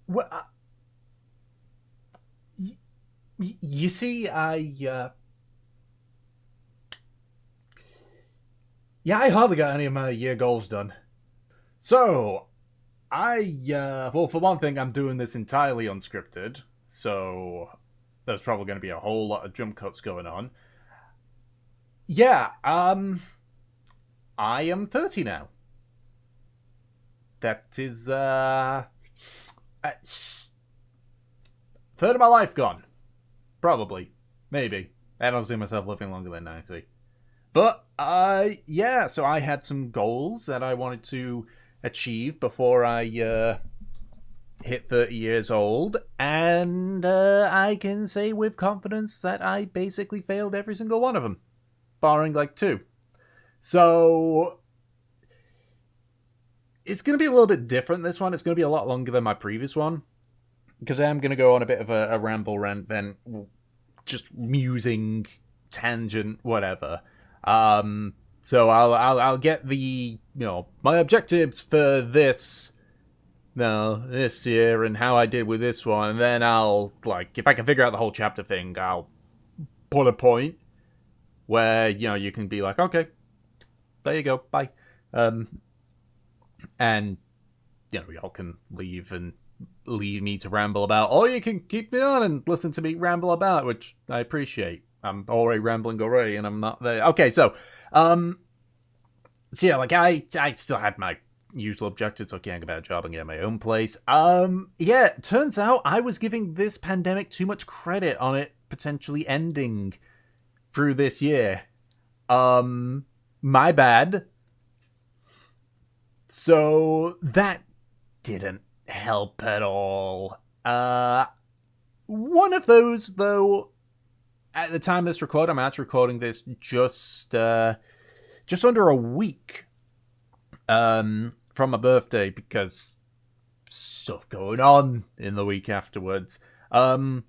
Well, you see, I hardly got any of my year goals done. So well, for one thing, I'm doing this entirely unscripted, so there's probably going to be a whole lot of jump cuts going on. Yeah, I am 30 now. That is a third of my life gone. Probably, maybe. I don't see myself living longer than 90. But yeah, so I had some goals that I wanted to achieve before I hit 30 years old, and I can say with confidence that I basically failed every single one of them, barring like two. So it's going to be a little bit different this one. It's going to be a lot longer than my previous one because I am going to go on a bit of a ramble rant, then just musing, tangent, whatever. So I'll get my objectives for this year and how I did with this one, and then I'll if I can figure out the whole chapter thing, I'll put a point where you can be like, okay, there you go, bye, and y'all can leave and leave me to ramble about, or you can keep me on and listen to me ramble about, which I appreciate. I'm already rambling already, and I'm not there. Okay, so yeah, I still had my usual objectives. Okay, I can get a job and get my own place. Yeah, it turns out I was giving this pandemic too much credit on it potentially ending through this year. My bad. So that didn't help at all. One of those though. At the time of this record, I'm actually recording this just under a week from my birthday because stuff going on in the week afterwards. Maybe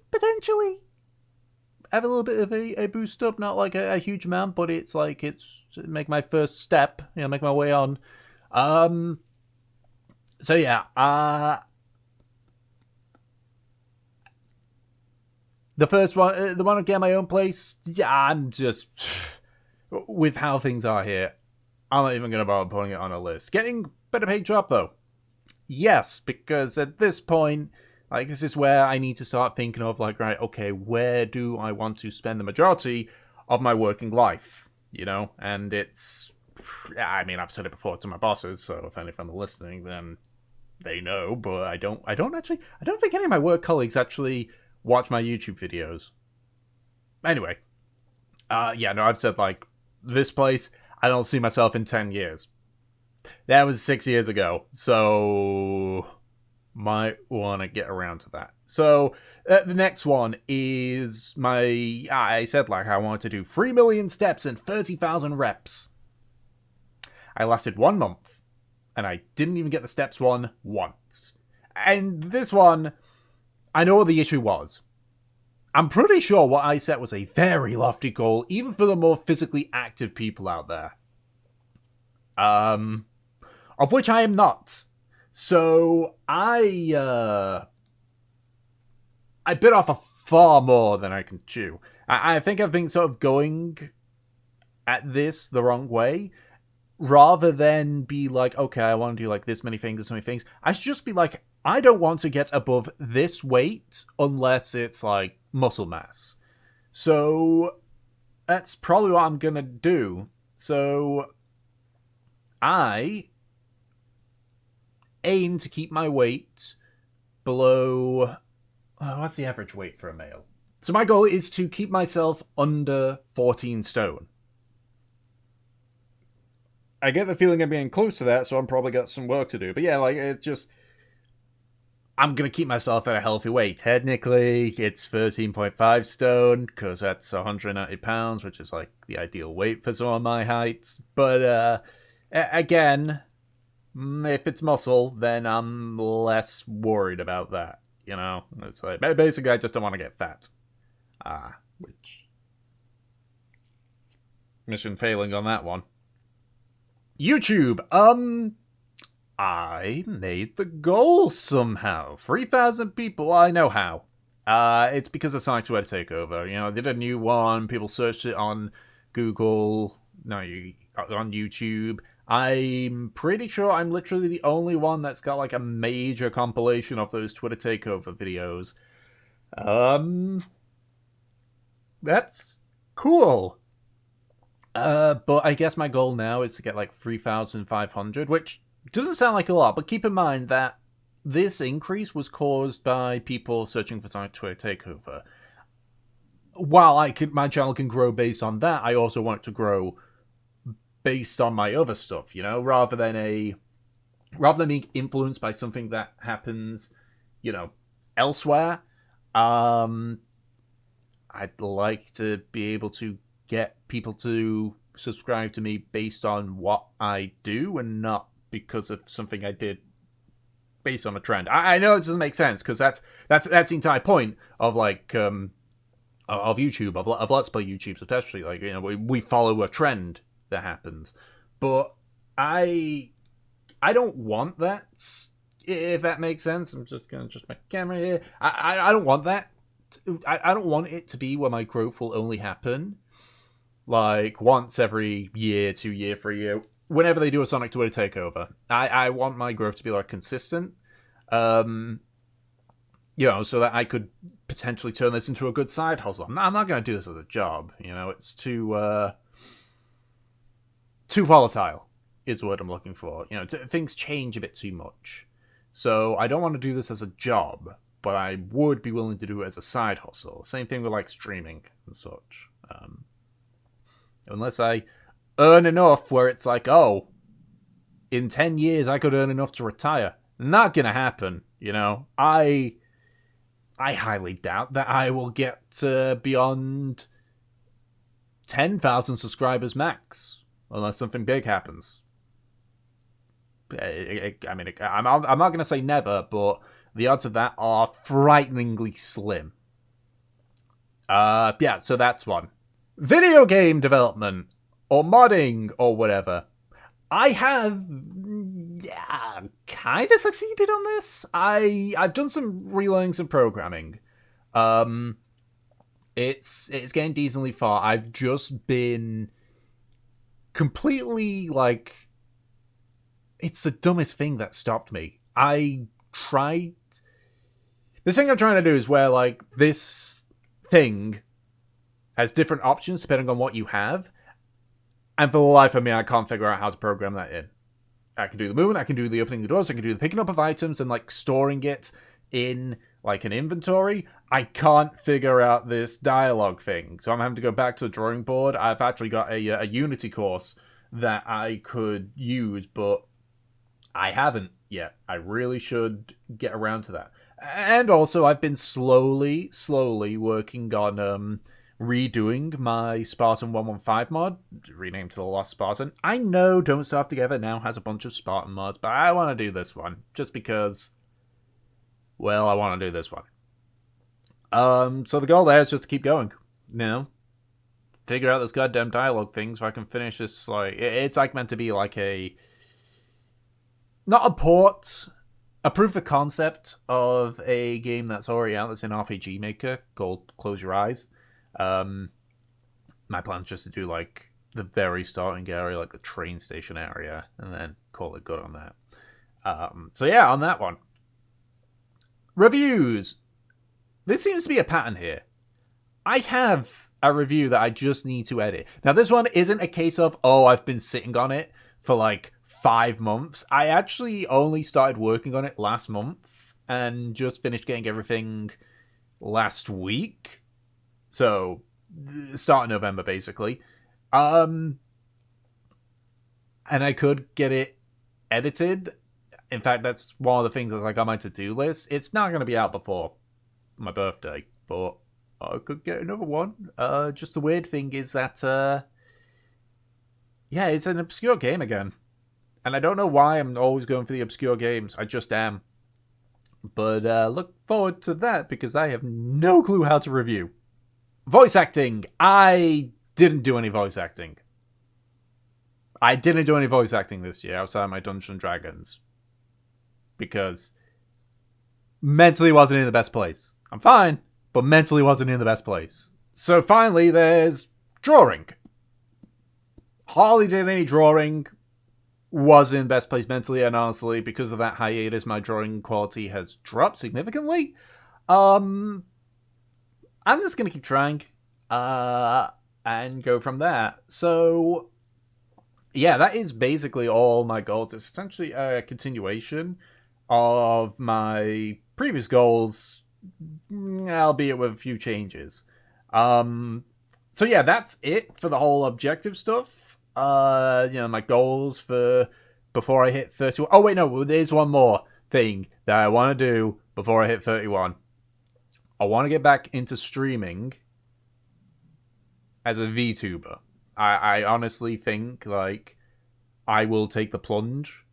potentially have a little bit of a boost up, not like a huge amount, but it's make my first step, make my way on. So yeah, the first one, the one to get my own place. Yeah, I'm just with how things are here. I'm not even going to bother putting it on a list. Getting better paid job though, yes, because at this point, this is where I need to start thinking of right, okay, where do I want to spend the majority of my working life? And it's, I mean, I've said it before to my bosses, so if any of them are listening, then they know. But I don't think any of my work colleagues actually watch my YouTube videos. Anyway, yeah, no, I've said this place, I don't see myself in 10 years. That was 6 years ago, so might want to get around to that. So the next one is I said I wanted to do 3 million steps and 30,000 reps. I lasted 1 month, and I didn't even get the steps one once. And this one, I know what the issue was. I'm pretty sure what I set was a very lofty goal, even for the more physically active people out there. Of which I am not. So I bit off a far more than I can chew. I think I've been sort of going at this the wrong way. Rather than be okay, I want to do this many things, I should just be I don't want to get above this weight unless it's muscle mass. So that's probably what I'm gonna do. So I aim to keep my weight below. What's the average weight for a male? So my goal is to keep myself under 14 stone. I get the feeling I'm being close to that, so I'm probably got some work to do. But yeah, it's just, I'm going to keep myself at a healthy weight. Technically, it's 13.5 stone, because that's 190 pounds, which is the ideal weight for someone my height. But again, if it's muscle, then I'm less worried about that. It's basically I just don't want to get fat. Which, mission failing on that one. YouTube. I made the goal somehow. 3,000 people. Well, I know how. It's because of Sonic Twitter Takeover. You know, I did a new one. People searched it on Google. No, on YouTube. I'm pretty sure I'm literally the only one that's got like a major compilation of those Twitter Takeover videos. That's cool. But I guess my goal now is to get like 3,500, which doesn't sound like a lot, but keep in mind that this increase was caused by people searching for Sonic Twitter Takeover. While my channel can grow based on that, I also want it to grow based on my other stuff, you know, rather than being influenced by something that happens, you know, elsewhere. I'd like to be able to get people to subscribe to me based on what I do and not because of something I did based on a trend. I know it doesn't make sense because that's the entire point of like of YouTube, of Let's Play YouTube, especially. Like, you know, we follow a trend that happens, but I don't want that. If that makes sense, I'm just gonna adjust my camera here. I don't want that. I don't want it to be where my growth will only happen like once every year, 2 year, 3 year, whenever they do a Sonic Twitter Takeover. I want my growth to be like consistent. You know, so that I could potentially turn this into a good side hustle. I'm not going to do this as a job. You know, it's too volatile is the word I'm looking for. You know, things change a bit too much. So I don't want to do this as a job, but I would be willing to do it as a side hustle. Same thing with like streaming and such. Unless I earn enough where it's like, oh, in 10 years I could earn enough to retire. Not gonna happen, you know. I highly doubt that I will get beyond 10,000 subscribers max, unless something big happens. I mean, I'm not gonna say never, but the odds of that are frighteningly slim. Yeah, so that's one. Video game development, or modding, or whatever. I have kind of succeeded on this. I've done some relearning some programming. It's getting decently far. I've just been completely like, it's the dumbest thing that stopped me. The thing I'm trying to do is where like this thing has different options depending on what you have. And for the life of me, I can't figure out how to program that in. I can do the movement, I can do the opening the doors, I can do the picking up of items and like storing it in like an inventory. I can't figure out this dialogue thing. So I'm having to go back to the drawing board. I've actually got a Unity course that I could use, but I haven't yet. I really should get around to that. And also, I've been slowly working on redoing my Spartan 115 mod, renamed to the Lost Spartan. I know Don't Starve Together now has a bunch of Spartan mods, but I want to do this one just because, well, I want to do this one. So the goal there is just to keep going, you know, figure out this goddamn dialogue thing so I can finish this. Like, it's like meant to be like not a port, a proof of concept of a game that's already out that's in RPG Maker called Close Your Eyes. My plan is just to do like the very starting area, like the train station area, and then call it good on that. So yeah, on that one. Reviews. There seems to be a pattern here. I have a review that I just need to edit. Now this one isn't a case of, oh, I've been sitting on it for like 5 months. I actually only started working on it last month and just finished getting everything last week. So, start of November, basically. And I could get it edited. In fact, that's one of the things that's like on my to-do list. It's not going to be out before my birthday, but I could get another one. Just the weird thing is that, yeah, it's an obscure game again. And I don't know why I'm always going for the obscure games. I just am. But look forward to that because I have no clue how to review. Voice acting. I didn't do any voice acting. I didn't do any voice acting this year outside my Dungeons & Dragons. because mentally wasn't in the best place. I'm fine, but mentally wasn't in the best place. So finally, there's drawing. Hardly did any drawing. Was in the best place mentally, and honestly, because of that hiatus, my drawing quality has dropped significantly. I'm just gonna keep trying, and go from there. So, yeah, that is basically all my goals. It's essentially a continuation of my previous goals, albeit with a few changes. So yeah, that's it for the whole objective stuff. My goals for before I hit 31. Oh wait, no, there's one more thing that I want to do before I hit 31. I want to get back into streaming as a VTuber. I honestly think like I will take the plunge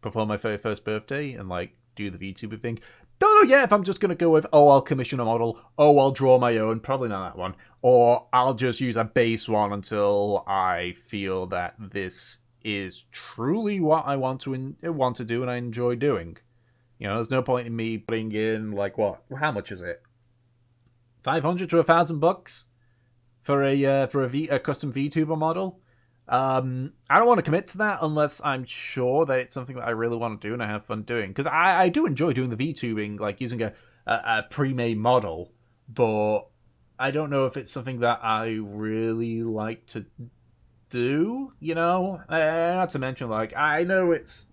before my 31st birthday and like do the VTuber thing. Don't know yet if I'm just going to go with, I'll commission a model, I'll draw my own, probably not that one, or I'll just use a base one until I feel that this is truly what I want to do and I enjoy doing. There's no point in me putting in, like, what? How much is it? $500 to $1,000 for a custom VTuber model? I don't want to commit to that unless I'm sure that it's something that I really want to do and I have fun doing. Because I do enjoy doing the VTubing, like using a pre-made model, but I don't know if it's something that I really like to do, Not to mention, like, I know it's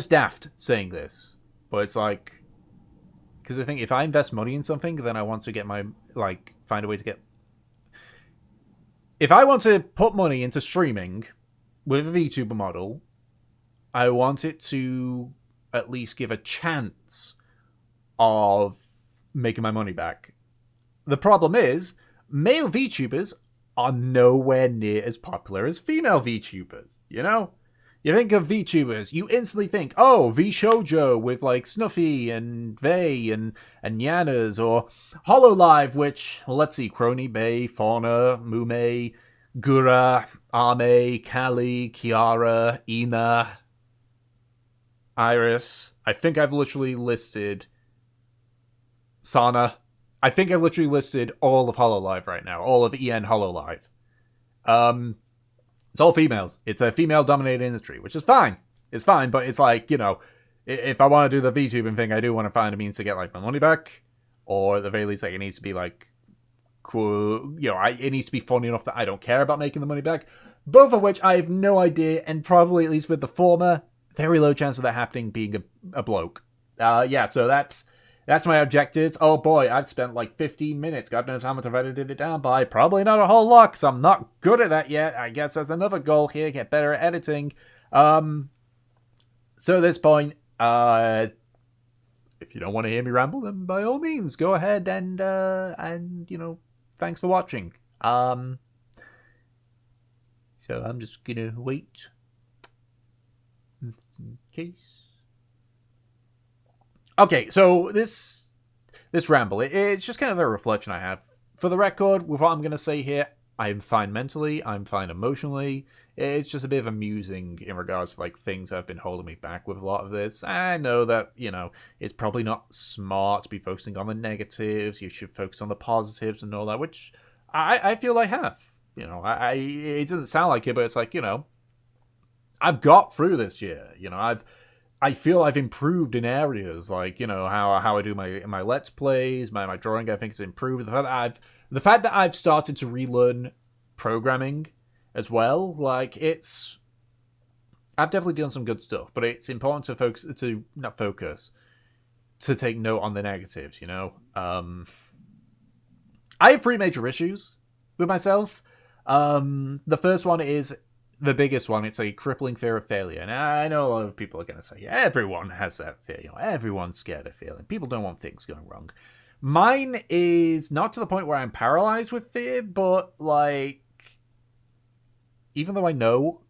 daft saying this, but it's like, because I think if I invest money in something, then I want to get find a way to get. If I want to put money into streaming with a VTuber model, I want it to at least give a chance of making my money back. The problem is, male VTubers are nowhere near as popular as female VTubers, You think of VTubers, you instantly think, VShojo with like Snuffy and Vey and Yanas, or Hololive, which, let's see, Crony, Bay, Fauna, Mume, Gura, Ame, Kali, Kiara, Ina, Iris. I think I've literally listed Sana. I think I've literally listed all of Hololive right now, all of EN Hololive. It's all females. It's a female-dominated industry, which is fine. It's fine, but it's like, if I want to do the VTubing thing, I do want to find a means to get, like, my money back. Or at the very least, like, it needs to be, like, cool. It needs to be funny enough that I don't care about making the money back. Both of which I have no idea, and probably, at least with the former, very low chance of that happening being a bloke. So that's my objectives. Oh boy, I've spent like 15 minutes. God knows how much I've edited it down by. Probably not a whole lot, because I'm not good at that yet. I guess that's another goal here, get better at editing. So at this point, if you don't want to hear me ramble, then by all means, go ahead and thanks for watching. So I'm just gonna wait in case. Okay, so this ramble, it's just kind of a reflection I have. For the record, with what I'm going to say here, I'm fine mentally, I'm fine emotionally. It's just a bit of amusing in regards to, like, things that have been holding me back with a lot of this. I know that, it's probably not smart to be focusing on the negatives. You should focus on the positives and all that, which I feel I have. It doesn't sound like it, but it's like, I've got through this year. I feel I've improved in areas like, how I do my Let's Plays, my drawing, I think it's improved. The fact that I've started to relearn programming as well, like, I've definitely done some good stuff, but it's important to take note on the negatives, I have 3 major issues with myself. The first one is the biggest one. It's a crippling fear of failure. And I know a lot of people are going to say, everyone has that fear. Everyone's scared of failing. People don't want things going wrong. Mine is not to the point where I'm paralyzed with fear, but, like, even though I know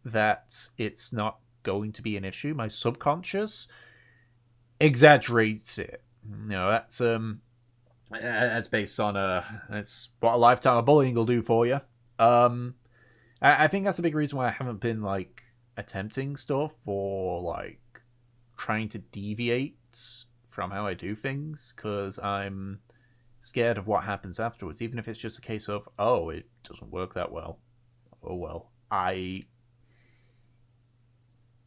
that it's not going to be an issue, my subconscious exaggerates it. That's based on that's what a lifetime of bullying will do for you. I think that's a big reason why I haven't been, like, attempting stuff or like trying to deviate from how I do things because I'm scared of what happens afterwards, even if it's just a case of, oh, it doesn't work that well. Oh well.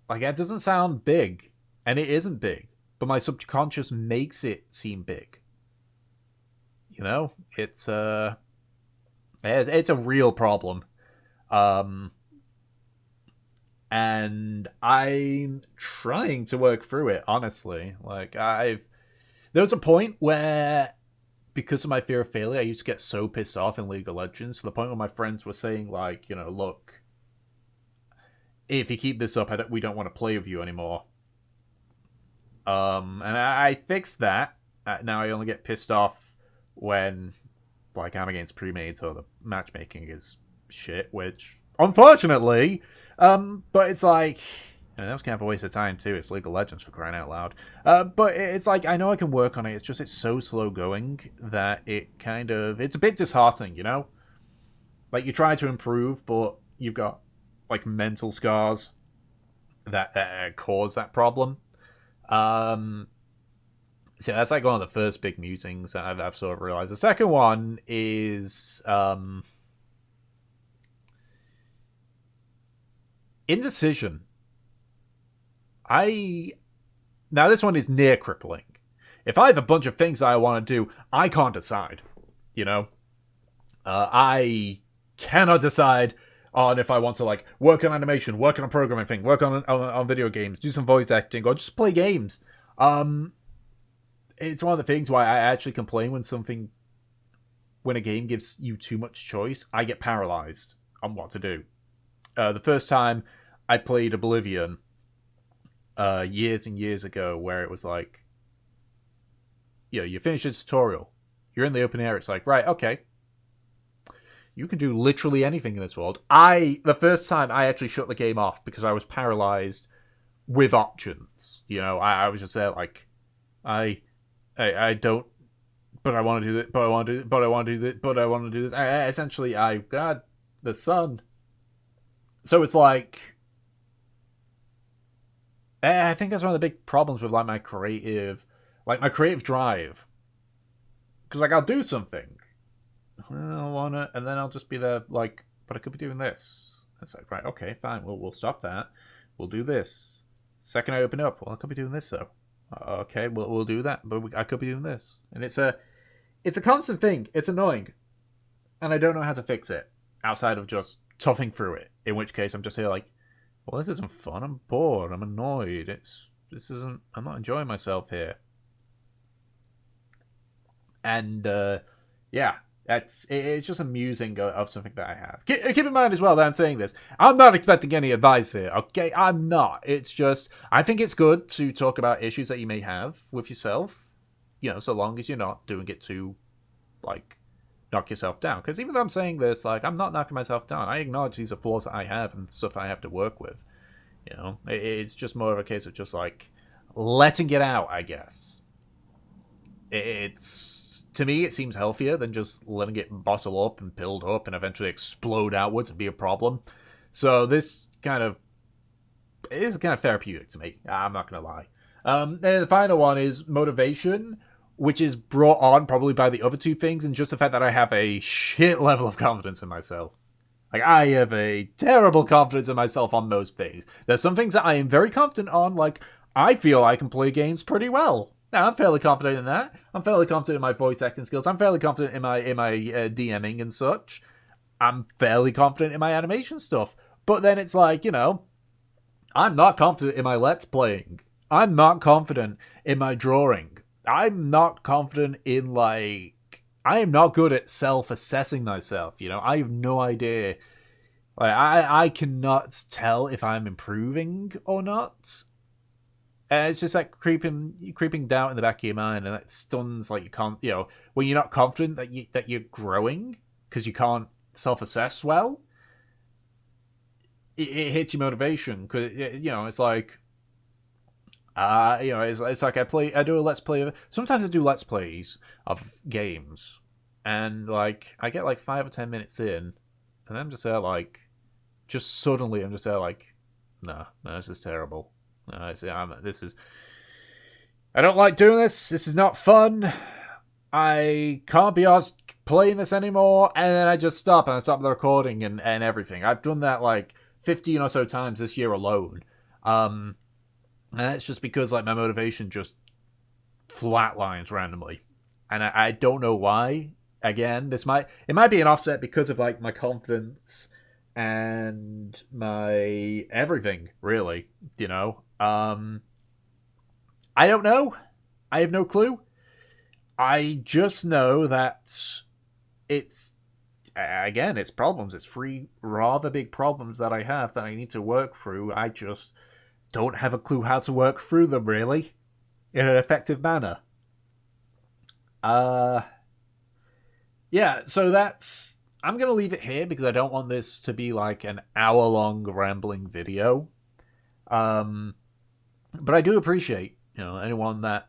Like, that doesn't sound big, and it isn't big, but my subconscious makes it seem big. You know? It's a real problem. Um and I'm trying to work through it, honestly. Like, there was a point where, because of my fear of failure, I used to get so pissed off in League of Legends to the point where my friends were saying, like, look, if you keep this up, we don't want to play with you anymore. And I fixed that. Now I only get pissed off when, like, I'm against pre-made or the matchmaking is shit, which, unfortunately, but it's like, and that was kind of a waste of time too. It's League of Legends, for crying out loud. But it's like, I know I can work on it. It's just, it's so slow going that it's a bit disheartening, you know? Like, you try to improve, but you've got, like, mental scars that cause that problem. So that's like one of the first big musings that I've sort of realized. The second one is indecision. Now this one is near crippling. If I have a bunch of things that I want to do, I can't decide. You know, I cannot decide on if I want to, like, work on animation, work on a programming thing, work on video games, do some voice acting, or just play games. It's one of the things why I actually complain when a game gives you too much choice. I get paralyzed on what to do. The first time I played Oblivion, years and years ago, where it was like, you finish a tutorial, you're in the open area, it's like, right, okay, you can do literally anything in this world. The first time I actually shut the game off because I was paralyzed with options. I was just there like, I don't, but I want to do this, but I want to do, but I want to do this, but I want to do this. Essentially, God, the sun. So it's like, I think that's one of the big problems with, like, my creative drive. Because, like, I'll do something, I want to, and then I'll just be there like, but I could be doing this. It's like, right, okay, fine, we'll stop that. We'll do this. Second I open up, well, I could be doing this though. Okay, we'll do that, but I could be doing this, and it's a constant thing. It's annoying, and I don't know how to fix it outside of just toughing through it. In which case, I'm just here like, well, this isn't fun. I'm bored. I'm annoyed. I'm not enjoying myself here. And yeah, it's just amusing of something that I have. Keep in mind as well that I'm saying this. I'm not expecting any advice here, okay? I'm not. It's just, I think it's good to talk about issues that you may have with yourself, so long as you're not doing it to, like, knock yourself down. Because even though I'm saying this, like, I'm not knocking myself down. I acknowledge these are flaws that I have and stuff I have to work with. It's just more of a case of just, like, letting it out, I guess. To me, it seems healthier than just letting it bottle up and build up and eventually explode outwards and be a problem. So this is kind of therapeutic to me. I'm not going to lie. And the final one is motivation, which is brought on probably by the other two things and just the fact that I have a shit level of confidence in myself. Like, I have a terrible confidence in myself on most things. There's some things that I am very confident on, like, I feel I can play games pretty well. Now, I'm fairly confident in that. I'm fairly confident in my voice acting skills. I'm fairly confident in my DMing and such. I'm fairly confident in my animation stuff. But then it's like, I'm not confident in my Let's Playing. I'm not confident in my drawing. I'm not confident in, like, I am not good at self-assessing myself, I have no idea. Like, I cannot tell if I'm improving or not. It's just like creeping down in the back of your mind, and it stuns, like, you can't, when you're not confident that you're growing because you can't self-assess well. It hits your motivation because it's like, it's like I do a let's play. Sometimes I do let's plays of games, and, like, I get like 5 or 10 minutes in, and I'm just there like, just suddenly I'm just there like, No, this is terrible. This is. I don't like doing this. This is not fun. I can't be asked playing this anymore, and then I just stop and I stop the recording and everything. I've done that like 15 or so times this year alone. And that's just because like my motivation just flatlines randomly. And I don't know why. Again, it might be an offset because of like my confidence and my everything, really, you know. I don't know. I have no clue. I just know that it's again, it's problems. It's three rather big problems that I have that I need to work through. I just don't have a clue how to work through them really in an effective manner. Uh yeah, so that's I'm going to leave it here because I don't want this to be like an hour-long rambling video. Um but I do appreciate, anyone that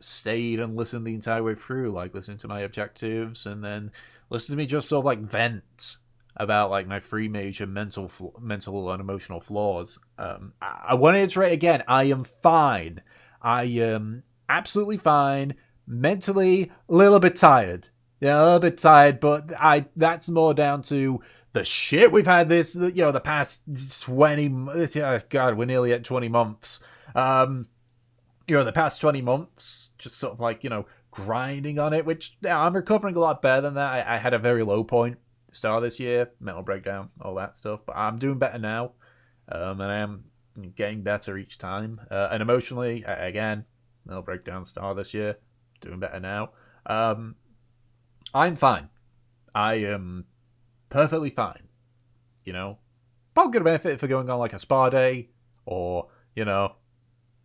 stayed and listened the entire way through, like listening to my objectives and then listen to me just sort of like vent about like my three major mental and emotional flaws. I want to iterate again. I am fine. I am absolutely fine. Mentally, a little bit tired. Yeah, a little bit tired, but that's more down to the shit we've had the past 20. God, we're nearly at 20 months. The past 20 months, just sort of like, grinding on it, which I'm recovering a lot better than that. I had a very low point at the start of this year, mental breakdown, all that stuff, but I'm doing better now, and I am getting better each time. And emotionally, again, mental breakdown start of this year, doing better now. I'm fine. I am perfectly fine. Probably gonna benefit for going on like a spa day or,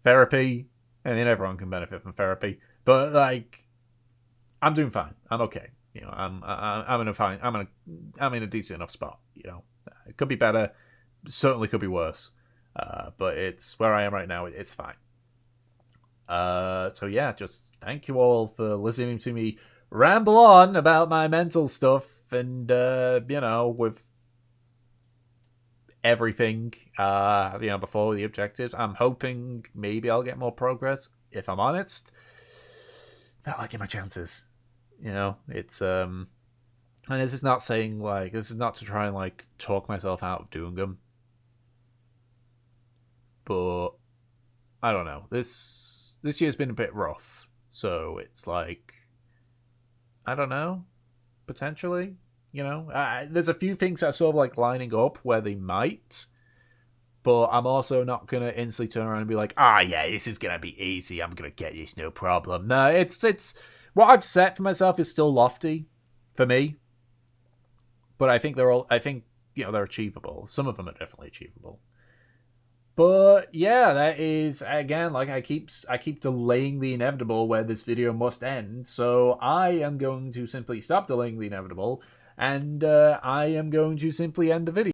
therapy. I mean, everyone can benefit from therapy, but like, I'm doing fine. I'm okay. I'm in a fine. I'm in a decent enough spot. It could be better. Certainly could be worse. But it's where I am right now. It's fine. So yeah, just thank you all for listening to me ramble on about my mental stuff and with everything before the objectives. I'm hoping maybe I'll get more progress. If I'm honest, not liking my chances. It's and this is not saying like, this is not to try and like talk myself out of doing them, but I don't know, this year's been a bit rough, so it's like, I don't know, potentially. There's a few things that are sort of like lining up where they might, but I'm also not gonna instantly turn around and be like, yeah, this is gonna be easy. I'm gonna get this, no problem. No, it's what I've set for myself is still lofty for me, but I think they're achievable. Some of them are definitely achievable. But yeah, that is again, like I keep delaying the inevitable where this video must end. So I am going to simply stop delaying the inevitable, and I am going to simply end the video.